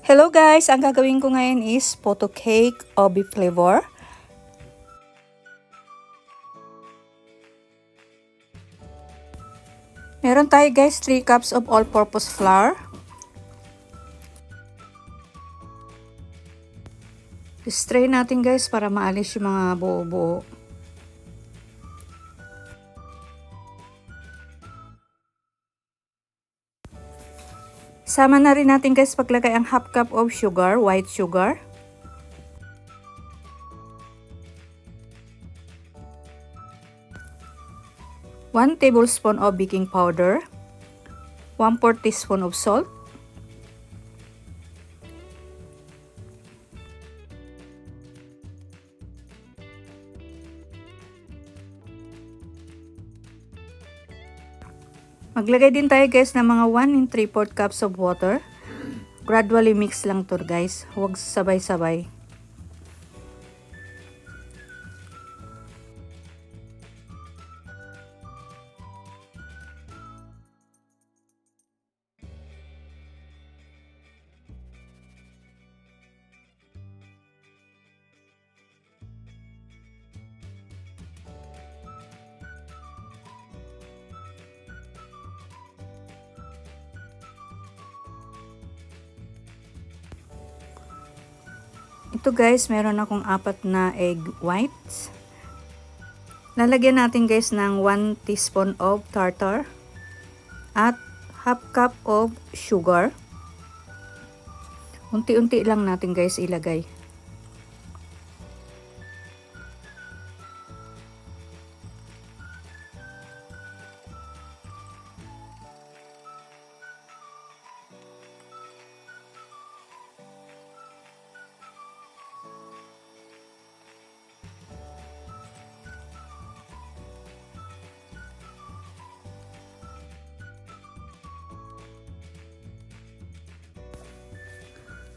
Hello guys! Ang gagawin ko ngayon is photo cake obi flavor. Meron tayo guys 3 cups of all-purpose flour. Strain natin guys para maalis yung mga buo-buo. Sama na rin natin guys paglagay ang half cup of sugar, white sugar. One tablespoon of baking powder. 1/4 teaspoon of salt. Maglagay din tayo guys ng mga 1 3/4 cups of water. Gradually mix lang to guys, huwag sabay-sabay. Ito guys, meron akong 4 na egg whites. Lalagyan natin guys ng 1 teaspoon of tartar at half cup of sugar. Unti-unti lang natin guys ilagay.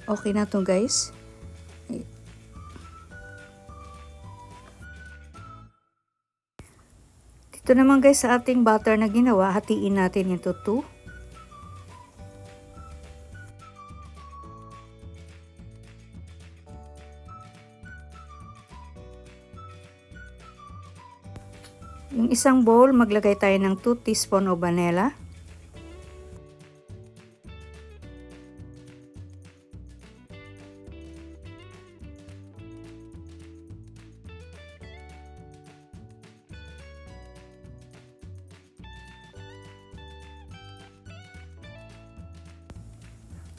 Okay na to guys. Dito naman guys sa ating butter na ginawa, hatiin natin ito 2. Yung isang bowl, maglagay tayo ng 2 teaspoon of vanilla.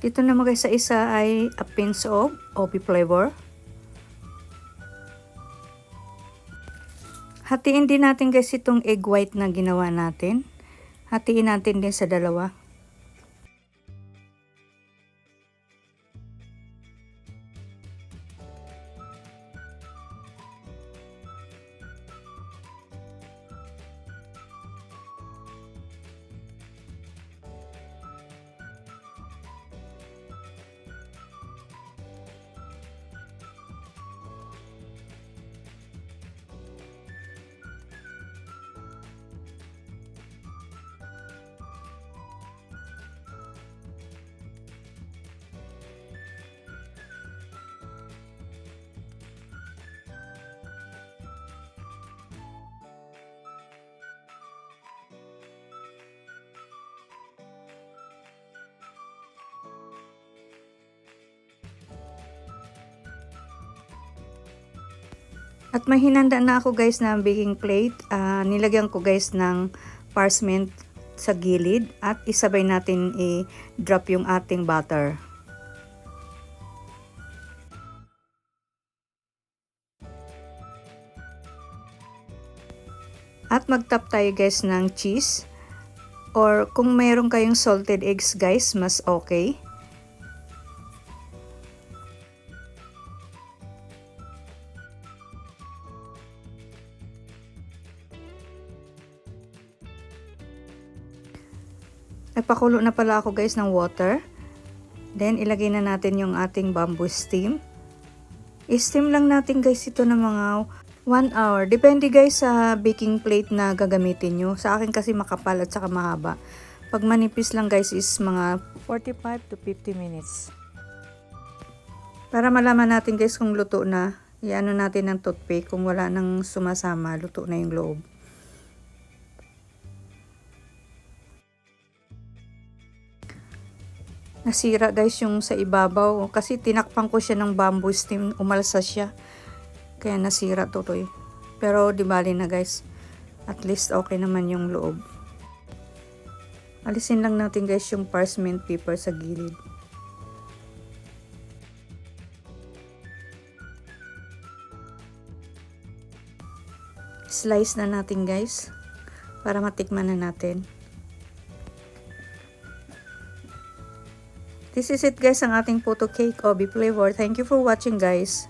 Dito naman guys sa isa ay a pinch of obi flavor. Hatiin din natin guys itong egg white na ginawa natin. Hatiin natin din sa dalawa. At may hinanda na ako guys na baking plate. Nilagyan ko guys ng parchment sa gilid at isabay natin i-drop yung ating butter. At mag-top tayo guys ng cheese. Or kung mayroon kayong salted eggs guys, mas okay. Nagpakulo na pala ako guys ng water. Then ilagay na natin yung ating bamboo steam. I-steam lang natin guys ito ng mga 1 hour. Depende guys sa baking plate na gagamitin nyo. Sa akin kasi makapal at saka mahaba. Pag manipis lang guys is mga 45 to 50 minutes. Para malaman natin guys kung luto na, iano natin ng toothpick. Kung wala nang sumasama, luto na yung loob. Nasira guys yung sa ibabaw. Kasi tinakpan ko siya ng bamboo stem. Umalsa siya. Kaya nasira tutoy. Pero di bali na guys. At least okay naman yung loob. Alisin lang natin guys yung parchment paper sa gilid. Slice na natin guys. Para matikman na natin. This is it guys, ang ating photo cake Obi flavor. Thank you for watching guys.